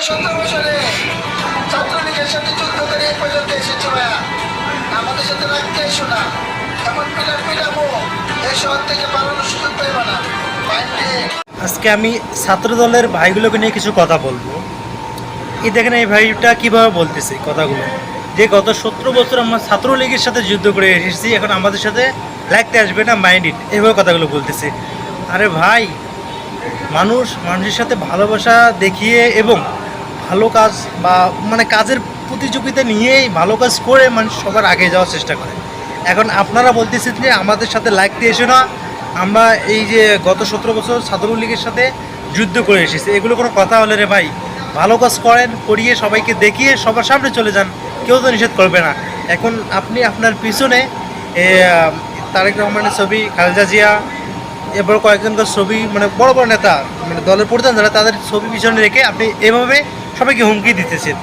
17 বছরে ছাত্রলীগের সাথে যুদ্ধ করে এই পর্যন্ত এসেছে ভাইয়া। আমাদের সাথে লাগতে এসো না, এমন পিলার পিটাবো এই শহর থেকে পালানোর সুযোগ পাইবা না। আজকে আমি ছাত্র দলের ভাইগুলোকে নিয়ে কিছু কথা বলবো। এই দেখেন এই ভাইটা কীভাবে বলতেছে কথাগুলো, যে গত 17 বছর আমরা ছাত্রলীগের সাথে যুদ্ধ করে এসেছি, এখন আমাদের সাথে লাগতে আসবে না, মাইন্ড ইট, এভাবে কথাগুলো বলতেছে। আরে ভাই, মানুষের সাথে ভালোবাসা দেখিয়ে এবং ভালো কাজ বা মানে কাজের প্রতিযোগিতা নিয়েই ভালো কাজ করে মানুষ সবার আগে যাওয়ার চেষ্টা করে। এখন আপনারা বলতেছেন যে আমাদের সাথে লাগতে এসে না, আমরা এই যে গত 17 বছর ছাত্রলীগের সাথে যুদ্ধ করে এসেছি, এগুলো কোনো কথা হলে রে ভাই? ভালো কাজ করেন, করিয়ে সবাইকে দেখিয়ে সবার সামনে চলে যান, কেউ তো নিষেধ করবে না। এখন আপনি আপনার পিছনে তারেক রহমানের ছবি, খালেদা জিয়া, এরপর কয়েকজনকার ছবি, মানে বড় বড় নেতা, মানে দলের প্রধান যারা, তাদের ছবি পিছনে রেখে আপনি এভাবে সবাইকে হুমকি দিতেছেন।